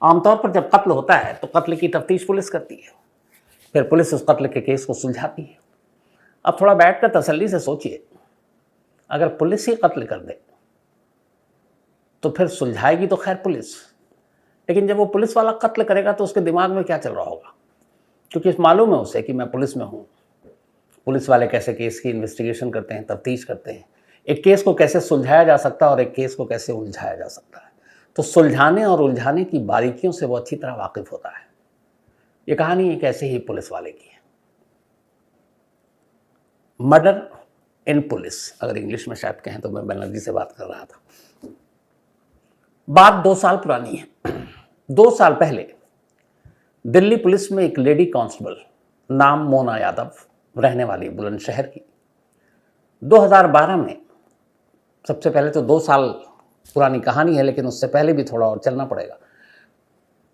आमतौर पर जब कत्ल होता है तो कत्ल की तफ्तीश पुलिस करती है, फिर पुलिस उस कत्ल के केस को सुलझाती है। अब थोड़ा बैठकर तसल्ली से सोचिए, अगर पुलिस ही कत्ल कर दे तो फिर सुलझाएगी तो खैर पुलिस, लेकिन जब वो पुलिस वाला कत्ल करेगा तो उसके दिमाग में क्या चल रहा होगा, क्योंकि मालूम है उसे कि मैं पुलिस में हूँ। पुलिस वाले कैसे केस की इन्वेस्टिगेशन करते हैं, तफ्तीश करते हैं, एक केस को कैसे सुलझाया जा सकता है और एक केस को कैसे उलझाया जा सकता है। तो सुलझाने और उलझाने की बारीकियों से वो अच्छी तरह वाकिफ होता है। ये कहानी एक ऐसे ही पुलिस वाले की है, मर्डर इन पुलिस, अगर इंग्लिश में शायद कहें तो। मैं बनर्जी से बात कर रहा था। बात 2 साल पुरानी है। 2 साल पहले दिल्ली पुलिस में एक लेडी कांस्टेबल, नाम मोना यादव, रहने वाली बुलंदशहर की, 2012 में, सबसे पहले तो 2 साल पुरानी कहानी है लेकिन उससे पहले भी थोड़ा और चलना पड़ेगा।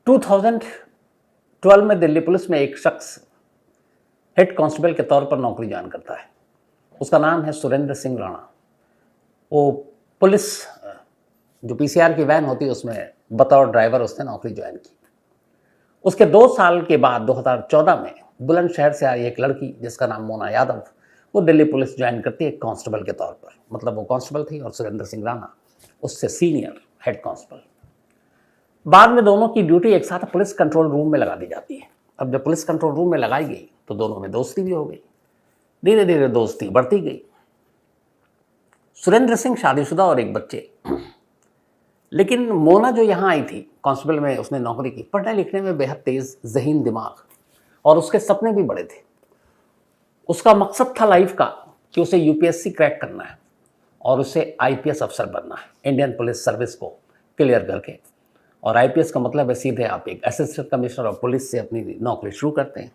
2012 में दिल्ली पुलिस में एक शख्स हेड कांस्टेबल के तौर पर नौकरी ज्वाइन करता है। उसका नाम है सुरेंद्र सिंह राणा। वो पुलिस जो पीसीआर की वैन होती है उसमें बतौर ड्राइवर उसने नौकरी ज्वाइन की। उसके 2 साल के बाद 2014 में बुलंदशहर से आई एक लड़की जिसका नाम मोना यादव, वो दिल्ली पुलिस ज्वाइन करती है कांस्टेबल के तौर पर। मतलब वो कांस्टेबल थी और सुरेंद्र सिंह राणा उससे सीनियर हेड कांस्टेबल। बाद में दोनों की ड्यूटी एक साथ पुलिस कंट्रोल रूम में लगा दी जाती है। अब जब पुलिस कंट्रोल रूम में लगाई गई तो दोनों में दोस्ती भी हो गई। धीरे धीरे दोस्ती बढ़ती गई। सुरेंद्र सिंह शादीशुदा और एक बच्चे, लेकिन मोना जो यहाँ आई थी कांस्टेबल में, उसने नौकरी की, पढ़ने लिखने में बेहद तेज ज़हीन दिमाग, और उसके सपने भी बड़े थे। उसका मकसद था लाइफ का कि उसे यूपीएससी क्रैक करना है और उसे आईपीएस अफसर बनना है, इंडियन पुलिस सर्विस को क्लियर करके। और आईपीएस का मतलब है सीधे आप एक असिस्टेंट कमिश्नर ऑफ पुलिस से अपनी नौकरी शुरू करते हैं।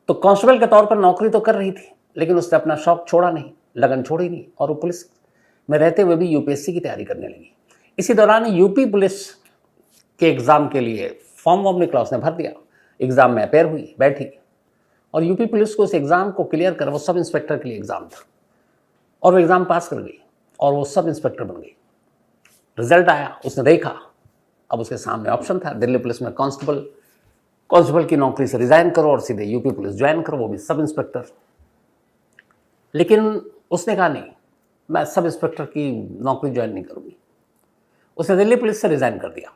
तो कांस्टेबल के तौर पर नौकरी तो कर रही थी, लेकिन उसने अपना शौक छोड़ा नहीं, लगन छोड़ी नहीं, और वो पुलिस में रहते हुए भी यूपीएससी की तैयारी करने लगी। इसी दौरान यूपी पुलिस के एग्ज़ाम के लिए फॉर्म वॉर्म निकला, उसने भर दिया, एग्ज़ाम में अपेयर हुई, बैठी, और यूपी पुलिस को उस एग्ज़ाम को क्लियर कर, वो सब इंस्पेक्टर के लिए एग्ज़ाम था, और वो एग्ज़ाम पास कर गई और वो सब इंस्पेक्टर बन गई। रिजल्ट आया, उसने देखा, अब उसके सामने ऑप्शन था, दिल्ली पुलिस में कांस्टेबल की नौकरी से रिज़ाइन करो और सीधे यूपी पुलिस ज्वाइन करो, वो भी सब इंस्पेक्टर। लेकिन उसने कहा नहीं, मैं सब इंस्पेक्टर की नौकरी ज्वाइन नहीं करूँगी। उसने दिल्ली पुलिस से रिज़ाइन कर दिया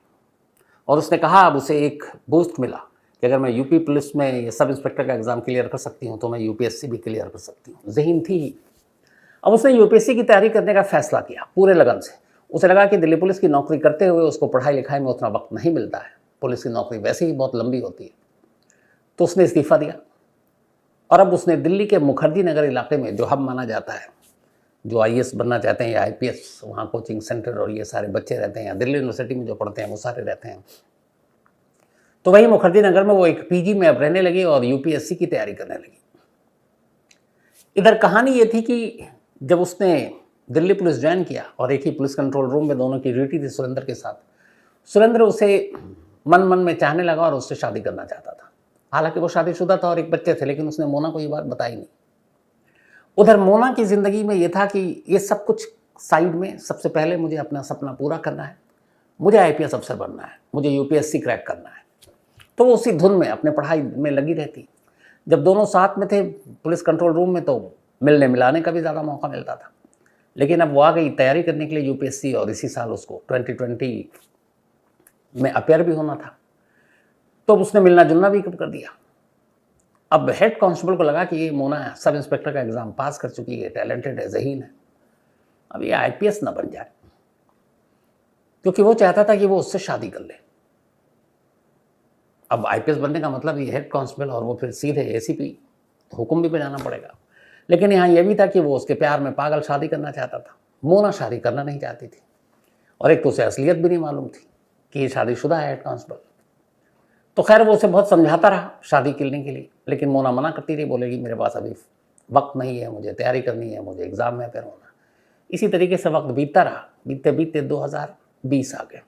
और उसने कहा, अब उसे एक बूस्ट मिला कि अगर मैं यूपी पुलिस में ये सब इंस्पेक्टर का एग्ज़ाम क्लियर कर सकती हूँ तो मैं यूपीएससी भी क्लियर कर सकती हूँ। ज़हीन थी ही। अब उसने यूपीएससी की तैयारी करने का फैसला किया पूरे लगन से। उसे लगा कि दिल्ली पुलिस की नौकरी करते हुए उसको पढ़ाई लिखाई में उतना वक्त नहीं मिलता है, पुलिस की नौकरी वैसे ही बहुत लंबी होती है। तो उसने इस्तीफ़ा दिया और अब उसने दिल्ली के मुखर्जी नगर इलाके में, जो हब माना जाता है, जो आईएएस बनना चाहते हैं या आईपीएस, वहाँ कोचिंग सेंटर और ये सारे बच्चे रहते हैं, या दिल्ली यूनिवर्सिटी में जो पढ़ते हैं वो सारे रहते हैं, तो वही मुखर्जी नगर में वो एक पीजी में अब रहने लगी और यूपीएससी की तैयारी करने लगी। इधर कहानी ये थी कि जब उसने दिल्ली पुलिस ज्वाइन किया और एक ही पुलिस कंट्रोल रूम में दोनों की ड्यूटी थी सुरेंद्र के साथ, सुरेंद्र उसे मन मन में चाहने लगा और उससे शादी करना चाहता था। हालांकि वो शादीशुदा था और एक बच्चे थे, लेकिन उसने मोना को ये बात बताई नहीं। उधर मोना की ज़िंदगी में ये था कि ये सब कुछ साइड में, सबसे पहले मुझे अपना सपना पूरा करना है, मुझे आईपीएस अफसर बनना है, मुझे यूपीएससी क्रैक करना है। तो वो उसी धुन में अपने पढ़ाई में लगी रहती। जब दोनों साथ में थे पुलिस कंट्रोल रूम में तो मिलने मिलाने का भी ज़्यादा मौका मिलता था। लेकिन अब वो आ गई तैयारी करने के लिए यूपीएससी, और इसी साल उसको 2020 में अपेयर भी होना था, तो उसने मिलना जुलना भी कर दिया। अब हेड कांस्टेबल को लगा कि ये मोना सब इंस्पेक्टर का एग्ज़ाम पास कर चुकी है, टैलेंटेड है, ज़हीन है, अब ये आईपीएस ना बन जाए, क्योंकि वो चाहता था कि वो उससे शादी कर ले। अब आईपीएस बनने का मतलब ये हेड कांस्टेबल और वो फिर सीधे एसीपी, हुक्म भी बजाना पड़ेगा। लेकिन यहाँ यह भी था कि वो उसके प्यार में पागल शादी करना चाहता था, मोना शादी करना नहीं चाहती थी, और एक तो उसे असलियत भी नहीं मालूम थी कि ये शादीशुदा है हेड कांस्टेबल। तो खैर वो उसे बहुत समझाता रहा शादी करने के लिए, लेकिन मोना मना करती रही, बोलेगी मेरे पास अभी वक्त नहीं है, मुझे तैयारी करनी है, मुझे एग्ज़ाम में अपेयर होना। इसी तरीके से वक्त बीतता रहा, बीतते बीतते 2020 आ गए।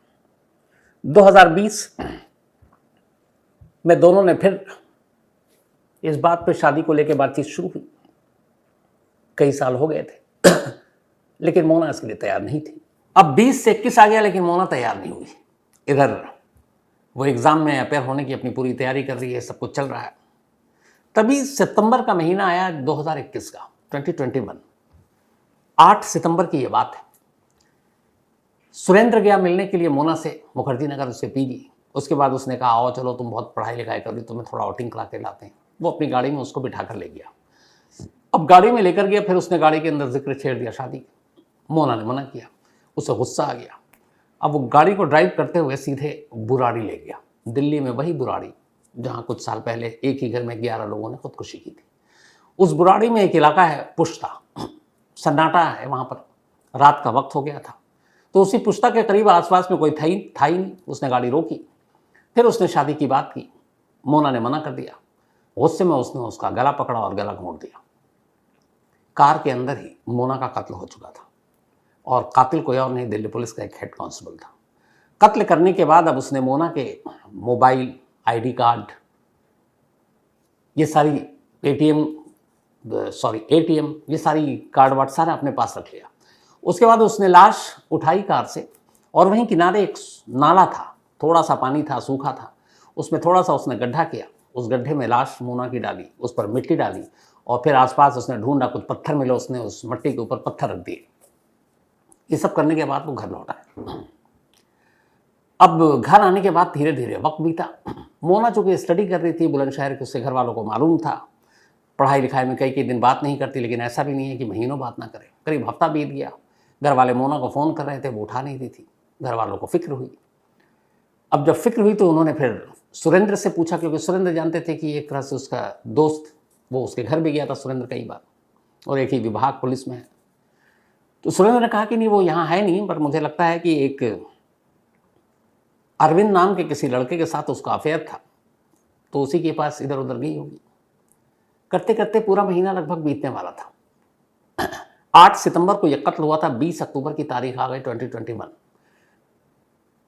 2020 में दोनों ने फिर इस बात पे शादी को लेकर बातचीत शुरू हुई। कई साल हो गए थे लेकिन मोना इसके लिए तैयार नहीं थी। अब 20 से 21 आ गया लेकिन मोना तैयार नहीं हुई। इधर वो एग्ज़ाम में अपेयर होने की अपनी पूरी तैयारी कर रही है, सब कुछ चल रहा है। तभी सितंबर का महीना आया 2021 का, 2021। 8 सितंबर की ये बात है। सुरेंद्र गया मिलने के लिए मोना से, मुखर्जी नगर, उसके पीजी। उसके बाद उसने कहा आओ चलो, तुम बहुत पढ़ाई लिखाई कर रही, तुम्हें थोड़ा आउटिंग करा के लाते हैं। वो अपनी गाड़ी में उसको बिठा कर ले गया। अब गाड़ी में लेकर गया, फिर उसने गाड़ी के अंदर जिक्र छेड़ दिया शादी। मोना ने मना किया, उसे गुस्सा आ गया। अब वो गाड़ी को ड्राइव करते हुए सीधे बुराड़ी ले गया। दिल्ली में वही बुराड़ी जहाँ कुछ साल पहले एक ही घर में 11 लोगों ने खुदकुशी की थी। उस बुराड़ी में एक इलाका है पुश्ता, सन्नाटा है वहाँ पर, रात का वक्त हो गया था। तो उसी पुश्ता के करीब आसपास में कोई था ही नहीं। उसने गाड़ी रोकी, फिर उसने शादी की बात की। मोना ने मना कर दिया। गुस्से में उसने उसका गला पकड़ा और गला घोंट दिया। कार के अंदर ही मोना का कत्ल हो चुका था और कातिल कोई और नहीं, दिल्ली पुलिस का एक हेड कांस्टेबल था। कत्ल करने के बाद अब उसने मोना के मोबाइल, आईडी कार्ड, ये सारी एटीएम, ये सारी कार्ड वार्ड सारा अपने पास रख लिया। उसके बाद उसने लाश उठाई कार से और वहीं किनारे एक नाला था, थोड़ा सा पानी था, सूखा था, उसमें थोड़ा सा उसने गड्ढा किया। उस गड्ढे में लाश मोना की डाली, उस पर मिट्टी डाली और फिर आसपास उसने ढूंढा, कुछ पत्थर मिले, उसने उस मिट्टी के ऊपर पत्थर रख दिए। ये सब करने के बाद वो घर लौटा। अब घर आने के बाद धीरे धीरे वक्त बीता। मोना चूंकि स्टडी कर रही थी बुलंदशहर के, उससे घर वालों को मालूम था। पढ़ाई लिखाई में कई दिन बात नहीं करती, लेकिन ऐसा भी नहीं है कि महीनों बात ना करे। करीब हफ्ता बीत गया, घर वाले मोना को फ़ोन कर रहे थे, वो उठा नहीं रही थी। घर वालों को फिक्र हुई। अब जब फिक्र हुई तो उन्होंने फिर सुरेंद्र से पूछा, क्योंकि सुरेंद्र जानते थे कि एक तरह से उसका दोस्त, वो उसके घर भी गया था सुरेंद्र कई बार, और एक ही विभाग पुलिस में है। तो सुरेंद्र ने कहा कि नहीं, वो यहाँ है नहीं, पर मुझे लगता है कि एक अरविंद नाम के किसी लड़के के साथ उसका अफेयर था, तो उसी के पास इधर उधर गई होगी। करते करते पूरा महीना लगभग बीतने वाला था। 8 सितंबर को यह कत्ल हुआ था। 20 अक्टूबर की तारीख आ गई 2021।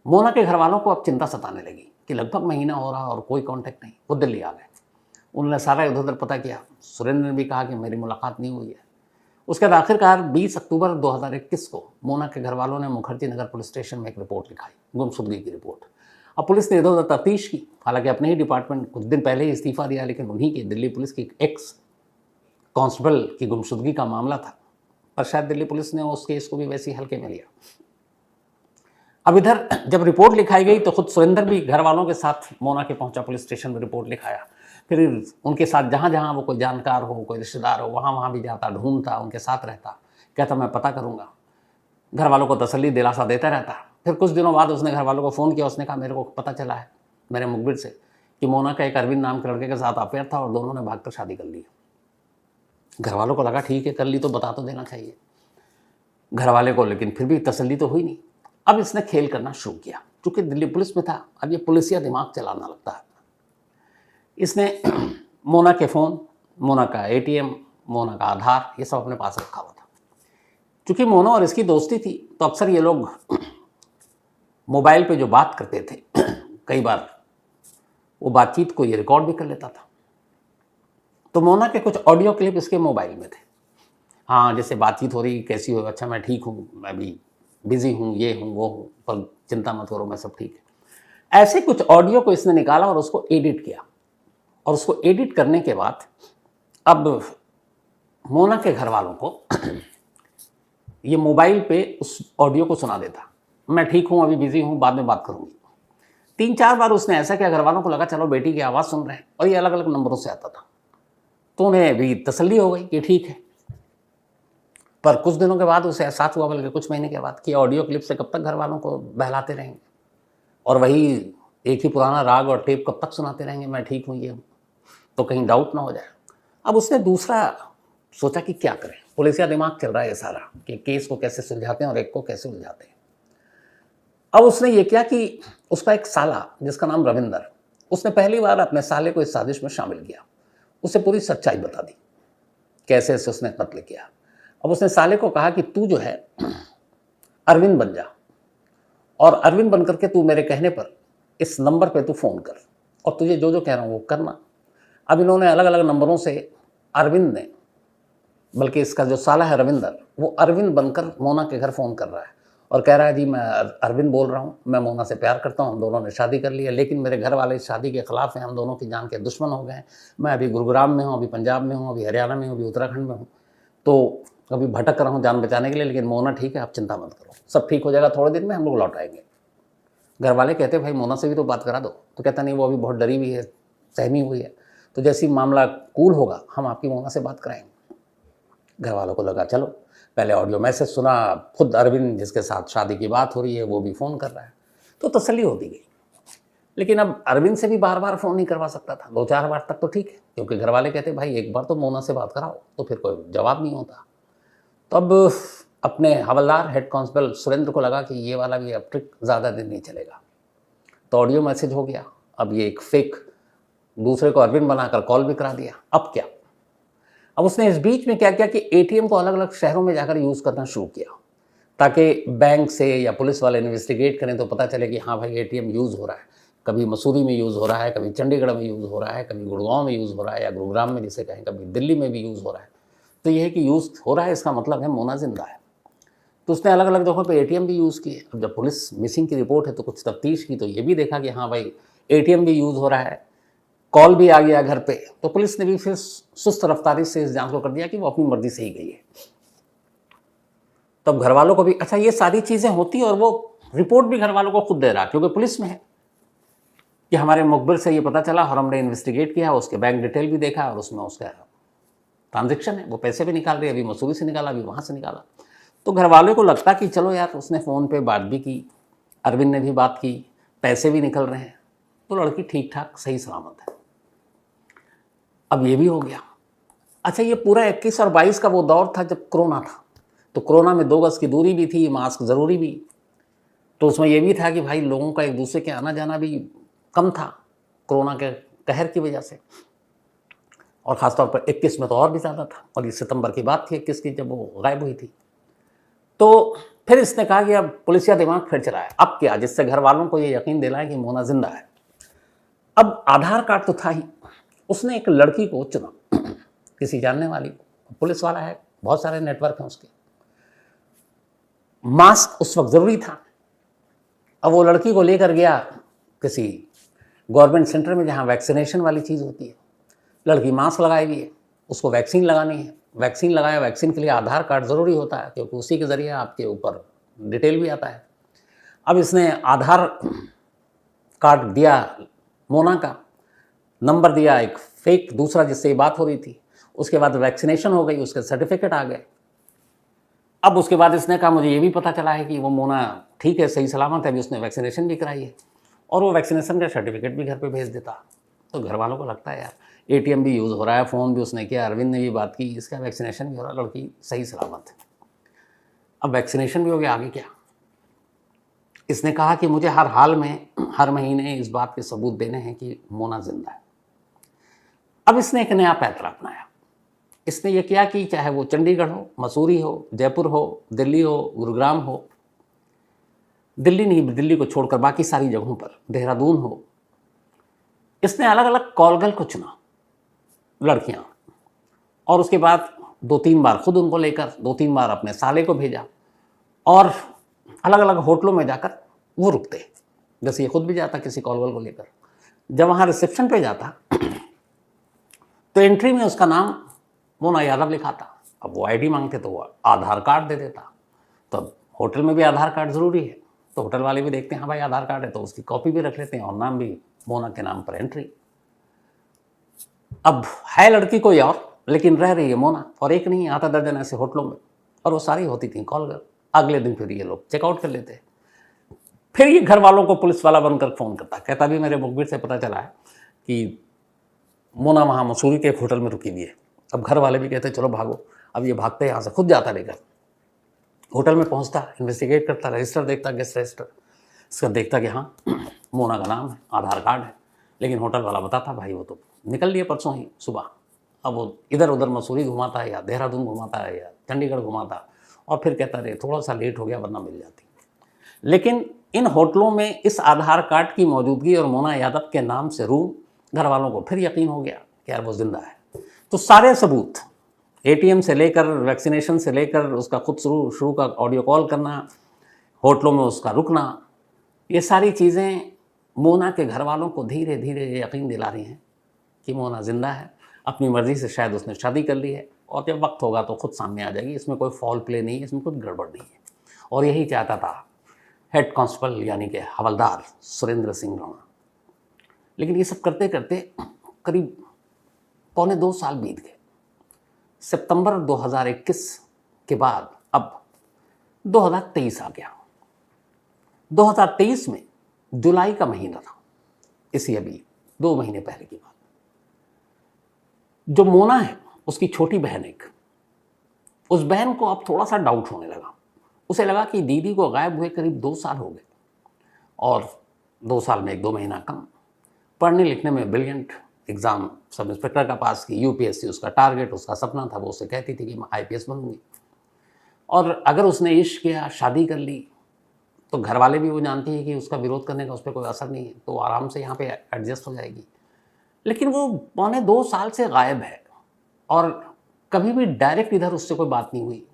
मोना के घर वालों को अब चिंता सताने लगी कि लगभग महीना हो रहा और कोई कांटेक्ट नहीं। वो दिल्ली आ गए। उन्होंने सारा इधर उधर पता किया। सुरेंद्र ने भी कहा कि मेरी मुलाकात नहीं हुई है। उसके बाद आखिरकार 20 अक्टूबर 2021 को मोना के घर वालों ने मुखर्जी नगर पुलिस स्टेशन में एक रिपोर्ट लिखाई, गुमशुदगी की रिपोर्ट। अब पुलिस ने इधर उधर तफ्तीश की। हालांकि अपने ही डिपार्टमेंट कुछ दिन पहले ही इस्तीफा दिया, लेकिन उन्हीं की दिल्ली पुलिस की एक्स कांस्टेबल की गुमशुदगी का मामला था, पर शायद दिल्ली पुलिस ने उस केस को भी वैसे ही हल्के में लिया। अब इधर जब रिपोर्ट लिखाई गई तो खुद सुरेंद्र भी घर वालों के साथ मोना के पहुंचा, पुलिस स्टेशन में रिपोर्ट लिखाया। फिर उनके साथ जहाँ जहाँ वो कोई जानकार हो, कोई रिश्तेदार हो, वहाँ वहाँ भी जाता, ढूंढता, उनके साथ रहता, कहता मैं पता करूँगा, घर वालों को तसल्ली दिलासा देता रहता। फिर कुछ दिनों बाद उसने घर वालों को फ़ोन किया। उसने कहा मेरे को पता चला है मेरे मुखबिर से कि मोना का एक अरविंद नाम के लड़के के साथ अफेयर था और दोनों ने भागकर शादी कर ली। घर वालों को लगा ठीक है, कर ली तो बता तो देना चाहिए घर वाले को, लेकिन फिर भी तसल्ली तो हुई नहीं। अब इसने खेल करना शुरू किया। चूँकि दिल्ली पुलिस में था, अब ये पुलिसिया दिमाग चलाना लगता है। इसने मोना के फ़ोन, मोना का एटीएम, मोना का आधार, ये सब अपने पास रखा हुआ था। चूँकि मोना और इसकी दोस्ती थी तो अक्सर ये लोग मोबाइल पे जो बात करते थे कई बार वो बातचीत को ये रिकॉर्ड भी कर लेता था। तो मोना के कुछ ऑडियो क्लिप इसके मोबाइल में थे। हाँ, जैसे बातचीत हो रही, कैसी हो, अच्छा मैं ठीक हूँ, मैं भी बिज़ी हूँ, ये हूँ वो हूँ, पर चिंता मत करो, मैं सब ठीक है। ऐसे कुछ ऑडियो को इसने निकाला और उसको एडिट किया। और उसको एडिट करने के बाद अब मोना के घर वालों को ये मोबाइल पे उस ऑडियो को सुना देता, मैं ठीक हूँ, अभी बिजी हूँ, बाद में बात करूँगी। 3-4 बार उसने ऐसा किया, घर वालों को लगा चलो बेटी की आवाज़ सुन रहे हैं, और ये अलग अलग नंबरों से आता था, तो उन्हें भी तसल्ली हो गई कि ठीक है। पर कुछ दिनों के बाद उसे एहसास हुआ, बल्कि कुछ महीने के बाद, कि ऑडियो क्लिप से कब तक घर वालों को बहलाते रहेंगे और वही एक ही पुराना राग और टेप कब तक सुनाते रहेंगे, मैं ठीक हूँ, ये हूँ, तो कहीं डाउट ना हो जाए। अब उसने दूसरा सोचा कि क्या करें। पुलिसिया दिमाग चल रहा है ये सारा, कि केस को कैसे सुलझाते हैं और एक को कैसे उलझाते हैं। अब उसने ये किया कि उसका एक साला जिसका नाम रविंदर, उसने पहली बार अपने साले को इस साजिश में शामिल किया। उसे पूरी सच्चाई बता दी, कैसे ऐसे उसने कत्ल किया। अब उसने साले को कहा कि तू जो है अरविंद बन जा, और अरविंद बन करके तू मेरे कहने पर इस नंबर पे तू फ़ोन कर, और तुझे जो जो कह रहा हूँ वो करना। अब इन्होंने अलग अलग नंबरों से अरविंद ने, बल्कि इसका जो साला है रविंदर, वो अरविंद बनकर मोना के घर फ़ोन कर रहा है और कह रहा है जी मैं अरविंद बोल रहा हूँ, मैं मोना से प्यार करता हूँ, हम दोनों ने शादी कर ली है, लेकिन मेरे घर वाले इस शादी के खिलाफ हैं, हम दोनों की जान के दुश्मन हो गए हैं। मैं अभी गुरुग्राम में हूँ, अभी पंजाब में हूँ, अभी हरियाणा में हूँ, अभी उत्तराखंड में हूँ, तो अभी भटक रहा हूँ जान बचाने के लिए, लेकिन मोना ठीक है, आप चिंता मत करो, सब ठीक हो जाएगा, थोड़े दिन में हम लोग लौट आएंगे। घर वाले कहते भाई मोना से भी तो बात करा दो, तो कहता नहीं वो अभी बहुत डरी हुई है, सहमी हुई है, तो जैसे ही मामला कूल होगा हम आपकी मोना से बात कराएंगे। घर वालों को लगा चलो, पहले ऑडियो मैसेज सुना, खुद अरविंद जिसके साथ शादी की बात हो रही है वो भी फ़ोन कर रहा है, तो तसल्ली होती गई। लेकिन अब अरविंद से भी बार बार फ़ोन नहीं करवा सकता था, 2-4 बार तक तो ठीक है, क्योंकि घर वाले कहते भाई एक बार तो मोना से बात कराओ, तो फिर कोई जवाब नहीं होता। तो अब अपने हवलदार हेड कांस्टेबल सुरेंद्र को लगा कि ये वाला भी अब ट्रिक ज़्यादा दिन नहीं चलेगा, तो ऑडियो मैसेज हो गया, अब ये एक फेक दूसरे को अरविंद बनाकर कॉल भी करा दिया। अब क्या, अब उसने इस बीच में क्या किया कि एटीएम को अलग अलग शहरों में जाकर यूज़ करना शुरू किया, ताकि बैंक से या पुलिस वाले इन्वेस्टिगेट करें तो पता चले कि हाँ भाई एटीएम यूज़ हो रहा है। कभी मसूरी में यूज़ हो रहा है, कभी चंडीगढ़ में यूज़ हो रहा है, कभी गुड़गांव में यूज़ हो रहा है, या गुरुग्राम में जिसे कहें, कभी दिल्ली में भी यूज़ हो रहा है। तो यह है कि यूज़ हो रहा है, इसका मतलब है मोना जिंदा है। तो उसने अलग अलग जगहों पर एटीएम भी यूज़ किए। अब जब पुलिस मिसिंग की रिपोर्ट है तो कुछ तफ्तीश की, तो ये भी देखा कि हाँ भाई एटीएम भी यूज़ हो रहा है, कॉल भी आ गया घर पे, तो पुलिस ने भी फिर सुस्त रफ्तारी से इस जांच को कर दिया कि वो अपनी मर्जी से ही गई है। तब घर वालों को भी अच्छा ये सारी चीज़ें होती, और वो रिपोर्ट भी घर वालों को खुद दे रहा, क्योंकि पुलिस में है कि हमारे मुखबिर से ये पता चला और हमने इन्वेस्टिगेट किया, उसके बैंक डिटेल भी देखा और उसमें उसका ट्रांजेक्शन है, वो पैसे भी निकाल रही है, अभी मसूरी से निकाला, अभी वहाँ से निकाला। तो घर वालों को लगता कि चलो यार उसने फ़ोन पे बात भी की, अरविंद ने भी बात की, पैसे भी निकल रहे हैं, तो लड़की ठीक ठाक सही सलामत है। अब ये भी हो गया। अच्छा ये पूरा 21 और 22 का वो दौर था जब कोरोना था, तो कोरोना में 2 गज की दूरी भी थी, मास्क ज़रूरी भी, तो उसमें ये भी था कि भाई लोगों का एक दूसरे के आना जाना भी कम था कोरोना के कहर की वजह से, और ख़ासतौर पर 21 में तो और भी ज़्यादा था, और ये सितंबर की बात थी 21 की जब वो गायब हुई थी। तो फिर इसने कहा कि अब पुलिसिया दिमाग फिर चलाया, अब क्या, जिससे घर वालों को ये यकीन दिलाएं कि मोना जिंदा है। अब आधार कार्ड तो था ही, उसने एक लड़की को चुना, किसी जानने वाली को, पुलिस वाला है, बहुत सारे नेटवर्क हैं उसके। मास्क उस वक्त ज़रूरी था, अब वो लड़की को लेकर गया किसी गवर्नमेंट सेंटर में जहाँ वैक्सीनेशन वाली चीज़ होती है। लड़की मास्क लगाई हुई है, उसको वैक्सीन लगानी है, वैक्सीन लगाया, वैक्सीन के लिए आधार कार्ड ज़रूरी होता है, क्योंकि उसी के ज़रिए आपके ऊपर डिटेल भी आता है। अब इसने आधार कार्ड दिया, मोना का नंबर दिया, एक फेक दूसरा जिससे ये बात हो रही थी, उसके बाद वैक्सीनेशन हो गई, उसके सर्टिफिकेट आ गए। अब उसके बाद इसने कहा मुझे ये भी पता चला है कि वो मोना ठीक है, सही सलामत है, अभी उसने वैक्सीनेशन भी कराई है, और वो वैक्सीनेशन का सर्टिफिकेट भी घर पे भेज देता। तो घर वालों को लगता है यार एटीएम भी यूज़ हो रहा है, फ़ोन भी उसने किया, अरविंद ने भी बात की, इसका वैक्सीनेशन भी हो रहा है, लड़की सही सलामत है। अब वैक्सीनेशन भी हो गया, आगे क्या। इसने कहा कि मुझे हर हाल में हर महीने इस बात के सबूत देने हैं कि मोना जिंदा है। अब इसने एक नया पैतरा अपनाया। इसने ये किया कि चाहे वो चंडीगढ़ हो, मसूरी हो, जयपुर हो, दिल्ली हो, गुरुग्राम हो, दिल्ली नहीं, दिल्ली को छोड़कर बाकी सारी जगहों पर, देहरादून हो, इसने अलग अलग कॉलगर्ल को चुना, लड़कियां, और उसके बाद 2-3 बार खुद उनको लेकर, 2-3 बार अपने साले को भेजा, और अलग अलग होटलों में जाकर वो रुकते, जैसे ये खुद भी जाता किसी कॉलगर्ल को लेकर। जब वहाँ रिसेप्शन पे जाता तो एंट्री में उसका नाम मोना यादव लिखा था। अब वो आईडी मांगते तो वो आधार कार्ड दे देता, तो होटल में भी आधार कार्ड ज़रूरी है, तो होटल वाले भी देखते हैं हाँ भाई आधार कार्ड है, तो उसकी कॉपी भी रख लेते हैं, और नाम भी मोना के नाम पर एंट्री। अब है लड़की कोई और, लेकिन रह रही है मोना, और एक नहीं, आता दर्जन ऐसे होटलों में, और वो सारी होती थी कॉलगर्ल। अगले दिन फिर ये लोग चेकआउट कर लेते। फिर ये घर वालों को पुलिस वाला बनकर फ़ोन करता, कहता भी मेरे मुखबिर से पता चला है कि मोना वहाँ मसूरी के एक होटल में रुकी हुई है। अब घर वाले भी कहते चलो भागो। अब ये भागते यहाँ से, खुद जाता लेकर होटल में पहुँचता, इन्वेस्टिगेट करता, रजिस्टर देखता, गेस्ट रजिस्टर, इसका देखता कि हाँ मोना का नाम है, आधार कार्ड है, लेकिन होटल वाला बताता भाई वो तो निकल लिए परसों ही सुबह। अब वो इधर उधर मसूरी घुमाता है, या देहरादून घुमाता है, या चंडीगढ़ घुमाता, और फिर कहता रहे थोड़ा सा लेट हो गया वरना मिल जाती। लेकिन इन होटलों में इस आधार कार्ड की मौजूदगी और मोना यादव के नाम से रूम, घर वालों को फिर यकीन हो गया कि यार वो जिंदा है। तो सारे सबूत, एटीएम से लेकर, वैक्सीनेशन से लेकर, उसका खुद शुरू का ऑडियो कॉल करना, होटलों में उसका रुकना, ये सारी चीज़ें मोना के घर वालों को धीरे धीरे ये यकीन दिला रही हैं कि मोना ज़िंदा है, अपनी मर्ज़ी से शायद उसने शादी कर ली है और जब वक्त होगा तो खुद सामने आ जाएगी, इसमें कोई फॉल प्ले नहीं है, इसमें कोई गड़बड़ नहीं है। और यही चाहता था हेड कांस्टेबल यानी कि हवलदार सुरेंद्र सिंह राणा। लेकिन ये सब करते करते करीब पौने 2 साल बीत गए। सितंबर 2021 के बाद अब 2023 आ गया। 2023 में जुलाई का महीना था, इसी अभी 2 महीने पहले की बात। जो मोना है उसकी छोटी बहन एक, उस बहन को अब थोड़ा सा डाउट होने लगा। उसे लगा कि दीदी को गायब हुए करीब 2 साल हो गए और 2 साल में 1-2 महीना कम। पढ़ने लिखने में ब्रिलियंट, एग्ज़ाम सब इंस्पेक्टर का पास की, यूपीएससी उसका टारगेट, उसका सपना था। वो उसे कहती थी कि मैं आईपीएस बनूंगी। और अगर उसने इश्क किया, शादी कर ली, तो घर वाले भी वो जानती है कि उसका विरोध करने का उस पर कोई असर नहीं है, तो आराम से यहाँ पे एडजस्ट हो जाएगी। लेकिन वो पौने 2 साल से गायब है और कभी भी डायरेक्ट इधर उससे कोई बात नहीं हुई,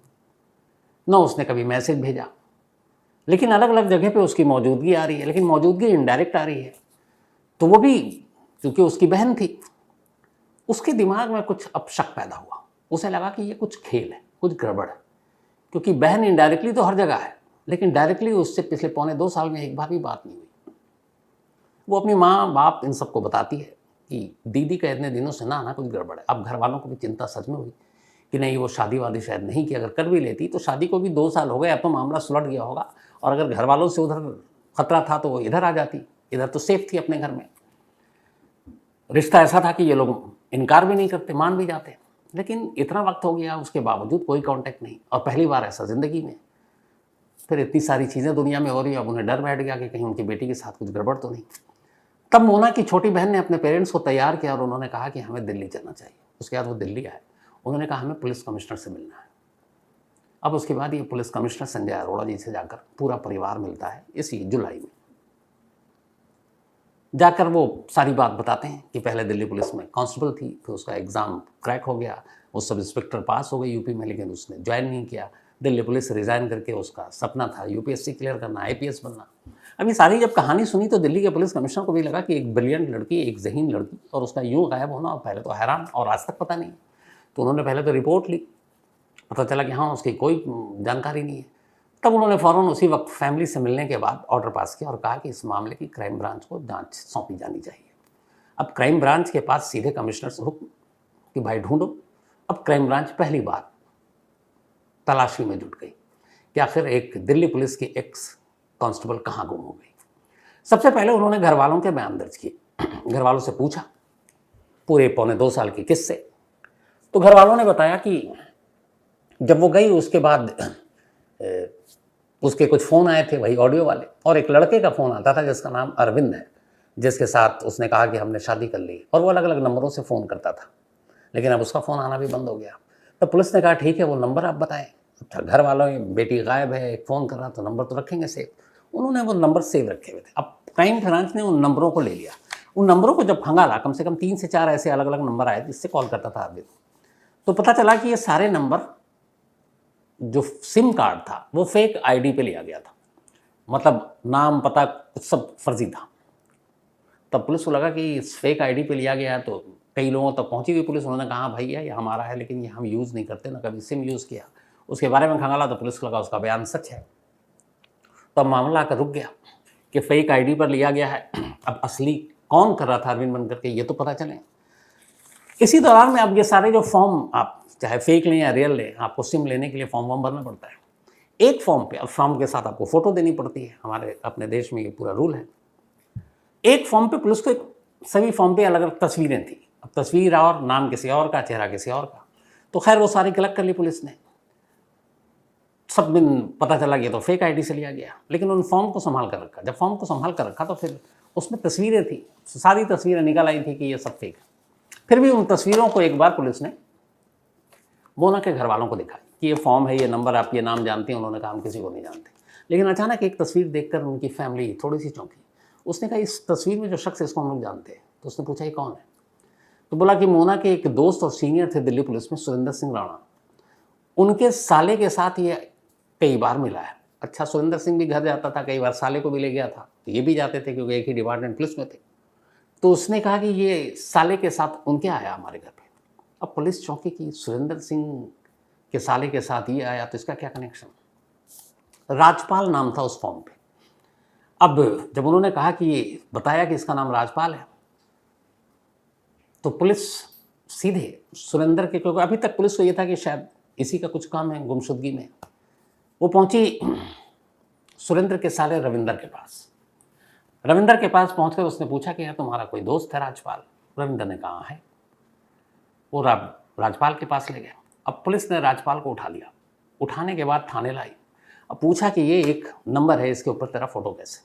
ना उसने कभी मैसेज भेजा। लेकिन अलग अलग जगह पे उसकी मौजूदगी आ रही है, लेकिन मौजूदगी इनडायरेक्ट आ रही है। तो वो भी क्योंकि उसकी बहन थी, उसके दिमाग में कुछ अब शक पैदा हुआ। उसे लगा कि ये कुछ खेल है, कुछ गड़बड़ है, क्योंकि बहन इनडायरेक्टली तो हर जगह है, लेकिन डायरेक्टली उससे पिछले पौने 2 साल में एक बार भी बात नहीं हुई। वो अपनी माँ बाप इन सबको बताती है कि दीदी का इतने दिनों से ना कुछ गड़बड़ है। अब घर वालों को भी चिंता सच में हुई कि नहीं, वो शादी वादी शायद नहीं की। अगर कर भी लेती तो शादी को भी 2 साल हो गए, अब तो मामला सुलझ गया होगा। और अगर घर वालों से उधर खतरा था तो वो इधर आ जाती, इधर तो सेफ थी अपने घर में। रिश्ता ऐसा था कि ये लोग इनकार भी नहीं करते, मान भी जाते। लेकिन इतना वक्त हो गया, उसके बावजूद कोई कांटेक्ट नहीं, और पहली बार ऐसा ज़िंदगी में। फिर इतनी सारी चीज़ें दुनिया में हो रही है, अब उन्हें डर बैठ गया कि कहीं उनकी बेटी के साथ कुछ गड़बड़ तो नहीं। तब मोना की छोटी बहन ने अपने पेरेंट्स को तैयार किया और उन्होंने कहा कि हमें दिल्ली चलना चाहिए। उसके बाद वो दिल्ली आए। उन्होंने कहा हमें पुलिस कमिश्नर से मिलना है। अब उसके बाद ये पुलिस कमिश्नर संजय अरोड़ा जी से जाकर पूरा परिवार मिलता है इसी जुलाई में। जाकर वो सारी बात बताते हैं कि पहले दिल्ली पुलिस में कांस्टेबल थी, फिर उसका एग्ज़ाम क्रैक हो गया, वो सब इंस्पेक्टर पास हो गई यूपी में, लेकिन उसने ज्वाइन नहीं किया। दिल्ली पुलिस रिज़ाइन करके उसका सपना था यूपीएससी क्लियर करना, आईपीएस बनना। अभी सारी जब कहानी सुनी तो दिल्ली के पुलिस कमिश्नर को भी लगा कि एक ब्रिलियंट लड़की, एक ज़हीन लड़की, और उसका यूँ गायब होना, और पहले तो हैरान और आज तक पता नहीं। तो उन्होंने पहले तो रिपोर्ट ली, पता चला कि हाँ उसकी कोई जानकारी नहीं है। तब उन्होंने फ़ौरन उसी वक्त फैमिली से मिलने के बाद ऑर्डर पास किया और कहा कि इस मामले की क्राइम ब्रांच को जांच सौंपी जानी चाहिए। अब क्राइम ब्रांच के पास सीधे कमिश्नर से हुक्म कि भाई ढूंढो। अब क्राइम ब्रांच पहली बार तलाशी में जुट गई कि आखिर एक दिल्ली पुलिस की एक्स कांस्टेबल कहाँ गुम हो गई। सबसे पहले उन्होंने घर वालों के बयान दर्ज किए, घर वालों से पूछा पूरे पौने 2 साल के किस्से। तो घर वालों ने बताया कि जब वो गई उसके बाद उसके कुछ फ़ोन आए थे, वही ऑडियो वाले, और एक लड़के का फ़ोन आता था जिसका नाम अरविंद है, जिसके साथ उसने कहा कि हमने शादी कर ली, और वो अलग अलग नंबरों से फ़ोन करता था। लेकिन अब उसका फ़ोन आना भी बंद हो गया। तो पुलिस ने कहा ठीक है, वो नंबर आप बताएं। अच्छा, घर वालों की बेटी गायब है, एक फ़ोन कर रहा, तो नंबर तो रखेंगे सेव। उन्होंने वो नंबर सेव रखे हुए थे। अब क्राइम ब्रांच ने उन नंबरों को ले लिया। उन नंबरों को जब खंगाला, कम से कम 3 से 4 ऐसे अलग अलग नंबर आए जिससे कॉल करता था अरविंद। तो पता चला कि ये सारे नंबर, जो सिम कार्ड था वो फेक आईडी पे लिया गया था, मतलब नाम पता सब फर्जी था। तब पुलिस को लगा कि इस फेक आईडी पे लिया गया है, तो कई लोगों तक पहुंची हुई पुलिस। उन्होंने कहा भैया ये हमारा है, लेकिन ये हम यूज़ नहीं करते, ना कभी सिम यूज़ किया। उसके बारे में खंगाला तो पुलिस को लगा उसका बयान सच है। तो अब मामला आकर रुक गया कि फेक आईडी पर लिया गया है। अब असली कौन कर रहा था अरविंद बन करके, ये तो पता चले। इसी दौरान में अब ये सारे जो फॉर्म, आप चाहे फेक लें या रियल लें, आपको सिम लेने के लिए फॉर्म वॉर्म भरना पड़ता है। एक फॉर्म पे, अब फॉर्म के साथ आपको फ़ोटो देनी पड़ती है, हमारे अपने देश में ये पूरा रूल है। एक फॉर्म पे पुलिस को सभी फॉर्म पे अलग अलग तस्वीरें थी। अब तस्वीर और नाम किसी और का, चेहरा किसी और का। तो खैर वो सारी कलेक्ट कर ली पुलिस ने। सब दिन पता चला कि तो फेक आईडी से लिया गया, लेकिन उन फॉर्म को संभाल कर रखा। जब फॉर्म को संभाल कर रखा तो फिर उसमें तस्वीरें थी, सारी तस्वीरें निकल आई थी कि ये सब फेक है। फिर भी उन तस्वीरों को एक बार पुलिस ने मोना के घर वालों को दिखाई कि ये फॉर्म है, ये नंबर, आप ये नाम जानते हैं। उन्होंने कहा हम किसी को नहीं जानते। लेकिन अचानक एक तस्वीर देखकर उनकी फैमिली थोड़ी सी चौंकी। उसने कहा इस तस्वीर में जो शख्स है इसको हम लोग जानते हैं। तो उसने पूछा ये कौन है? तो बोला कि मोना के एक दोस्त और सीनियर थे दिल्ली पुलिस में, सुरेंद्र सिंह राणा, उनके साले के साथ ये कई बार मिला है। अच्छा, सुरेंद्र सिंह भी घर जाता था, कई बार साले को भी ले गया था, तो ये भी जाते थे क्योंकि एक ही डिपार्टमेंट पुलिस में थे। तो उसने कहा कि ये साले के साथ उनके आया हमारे घर पे। अब पुलिस चौंकी कि सुरेंद्र सिंह के साले के साथ ये आया, तो इसका क्या कनेक्शन? राजपाल नाम था उस फॉर्म पे। अब जब उन्होंने कहा कि ये बताया कि इसका नाम राजपाल है, तो पुलिस सीधे सुरेंद्र के, क्योंकि अभी तक पुलिस को ये था कि शायद इसी का कुछ काम है गुमशुदगी में, वो पहुंची सुरेंद्र के साले रविंदर के पास। रविंदर के पास पहुंचकर उसने पूछा कि यार तुम्हारा कोई दोस्त है राजपाल? रविंदर ने कहा है। वो राजपाल के पास ले गया। अब पुलिस ने राजपाल को उठा लिया। उठाने के बाद थाने लाई। अब पूछा कि ये एक नंबर है, इसके ऊपर तेरा फोटो कैसे?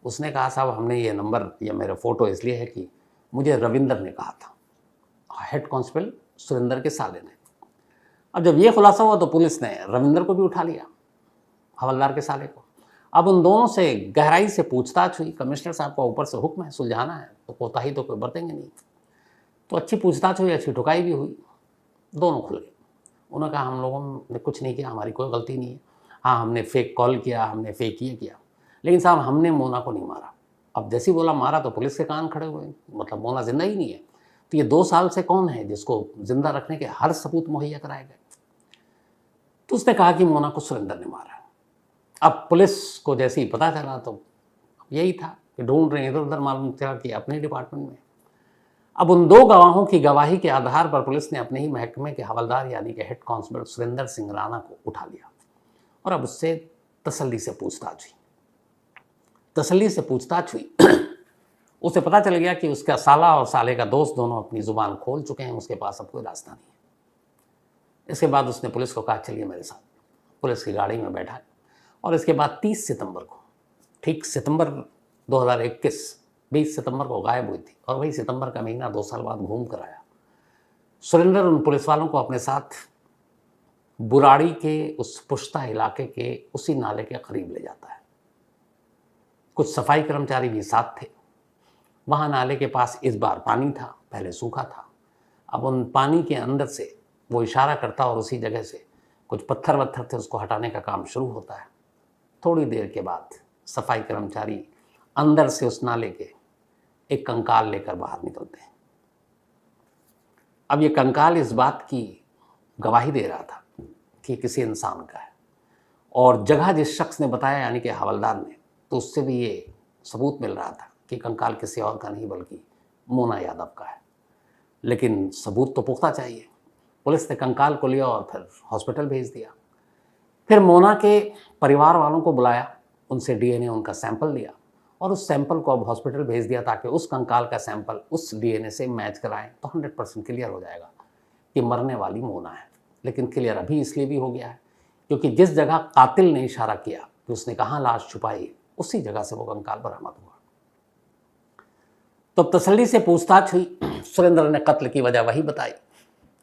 उसने कहा साहब हमने ये नंबर या मेरा फोटो इसलिए है कि मुझे रविंदर ने कहा था, हेड कांस्टेबल सुरेंद्र के साले ने। अब जब ये खुलासा हुआ तो पुलिस ने रविंदर को भी उठा लिया, हवलदार के साले को। अब उन दोनों से गहराई से पूछताछ हुई। कमिश्नर साहब का ऊपर से हुक्म है, सुलझाना है, तो कोताही तो कोई बरतेंगे नहीं। तो अच्छी पूछताछ हुई, अच्छी ठुकाई भी हुई, दोनों खुल गए। उन्होंने कहा हम लोगों ने कुछ नहीं किया, हमारी कोई गलती नहीं है। हाँ, हमने फेक कॉल किया, हमने फेक ये किया, लेकिन साहब हमने मोना को नहीं मारा। अब जैसे ही बोला मारा तो पुलिस के कान खड़े हुए, मतलब मोना जिंदा ही नहीं है। तो ये 2 साल से कौन है जिसको जिंदा रखने के हर सबूत मुहैया कराए गए? तो उसने कहा कि मोना को सुरेंद्र ने मारा। अब पुलिस को जैसे ही पता चला तो यही था कि ढूंढ रहे हैं, इधर उधर, मालूम चला कि अपने डिपार्टमेंट में। अब उन 2 गवाहों की गवाही के आधार पर पुलिस ने अपने ही महकमे के हवलदार यानी कि हेड कांस्टेबल सुरेंद्र सिंह राणा को उठा लिया और अब उससे तसल्ली से पूछताछ हुई। उसे पता चल गया कि उसका साला और साले का दोस्त दोनों अपनी जुबान खोल चुके हैं, उसके पास अब कोई रास्ता नहीं है। इसके बाद उसने पुलिस को कहा चलिए मेरे साथ। पुलिस की गाड़ी में बैठा और इसके बाद 30 सितंबर को, ठीक सितंबर 2021, 20 सितंबर को गायब हुई थी और वही सितंबर का महीना 2 साल बाद घूम कर आया। सुरेंद्र उन पुलिस वालों को अपने साथ बुराड़ी के उस पुश्ता इलाके के उसी नाले के करीब ले जाता है। कुछ सफाई कर्मचारी भी साथ थे। वहाँ नाले के पास इस बार पानी था, पहले सूखा था। अब उन पानी के अंदर से वो इशारा करता और उसी जगह से कुछ पत्थर वत्थर थे, उसको हटाने का काम शुरू होता है। थोड़ी देर के बाद सफाई कर्मचारी अंदर से उस नाले के एक कंकाल लेकर बाहर निकलते हैं। अब ये कंकाल इस बात की गवाही दे रहा था कि किसी इंसान का है, और जगह जिस शख्स ने बताया यानी कि हवलदार ने, तो उससे भी ये सबूत मिल रहा था कि कंकाल किसी और का नहीं बल्कि मोना यादव का है। लेकिन सबूत तो पुख्ता चाहिए। पुलिस ने कंकाल को लिया और फिर हॉस्पिटल भेज दिया। फिर मोना के परिवार वालों को बुलाया, उनसे डीएनए उनका सैंपल लिया और उस सैंपल को अब हॉस्पिटल भेज दिया ताकि उस कंकाल का सैंपल उस डीएनए से मैच कराएं तो 100% क्लियर हो जाएगा कि मरने वाली मोना है। लेकिन क्लियर अभी इसलिए भी हो गया है क्योंकि जिस जगह कातिल ने इशारा किया कि उसने कहाँ लाश छुपाई, उसी जगह से वो कंकाल बरामद हुआ। तो तसल्ली से पूछताछ हुई। सुरेंद्र ने कत्ल की वजह वही बताई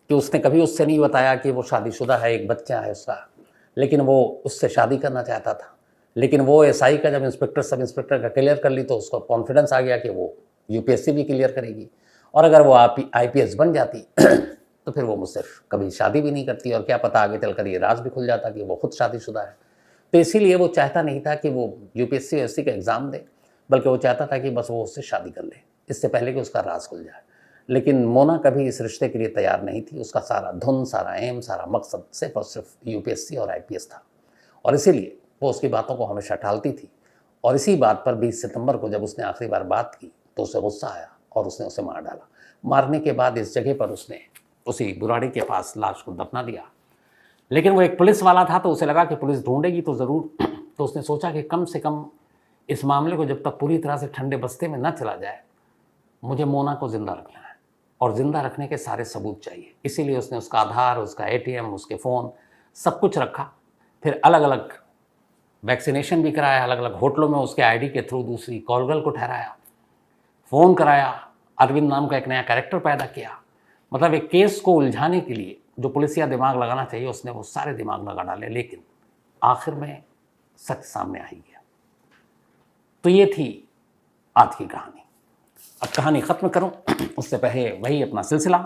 कि उसने कभी उससे नहीं बताया कि वो शादीशुदा है, एक बच्चा है उसका, लेकिन वो उससे शादी करना चाहता था। लेकिन वो एसआई का जब इंस्पेक्टर सब इंस्पेक्टर का क्लियर कर ली तो उसको कॉन्फिडेंस आ गया कि वो यूपीएससी भी क्लियर करेगी और अगर वो आईपीएस बन जाती तो फिर वो मुझसे कभी शादी भी नहीं करती और क्या पता आगे चलकर ये राज भी खुल जाता कि वो खुद शादीशुदा है। तो इसीलिए वो चाहता नहीं था कि वो यूपीएससी एससी का एग्ज़ाम दे, बल्कि वो चाहता था कि बस वो उससे शादी कर ले इससे पहले कि उसका राज खुल जाए। लेकिन मोना कभी इस रिश्ते के लिए तैयार नहीं थी। उसका सारा धुन, सारा एम, सारा मकसद सिर्फ और सिर्फ यूपीएससी और आईपीएस था और इसीलिए वो उसकी बातों को हमेशा टालती थी। और इसी बात पर 20 सितंबर को जब उसने आखिरी बार बात की तो उसे गुस्सा आया और उसने उसे मार डाला। मारने के बाद इस जगह पर उसने उसी बुराड़ी के पास लाश को दफना दिया। लेकिन वो एक पुलिस वाला था तो उसे लगा कि पुलिस ढूंढेगी तो ज़रूर, तो उसने सोचा कि कम से कम इस मामले को जब तक पूरी तरह से ठंडे बस्ते में न चला जाए, मुझे मोना को ज़िंदा रखना है और ज़िंदा रखने के सारे सबूत चाहिए। इसीलिए उसने उसका आधार, उसका एटीएम, उसके फ़ोन सब कुछ रखा। फिर अलग अलग वैक्सीनेशन भी कराया, अलग अलग होटलों में उसके आईडी के थ्रू दूसरी कॉल गर्ल को ठहराया, फ़ोन कराया, अरविंद नाम का एक नया कैरेक्टर पैदा किया। मतलब एक केस को उलझाने के लिए जो पुलिसिया दिमाग लगाना चाहिए उसने वो सारे दिमाग लगा डाले, लेकिन आखिर में सच सामने आ ही गया। तो ये थी आज की कहानी। अब कहानी ख़त्म करूं उससे पहले वही अपना सिलसिला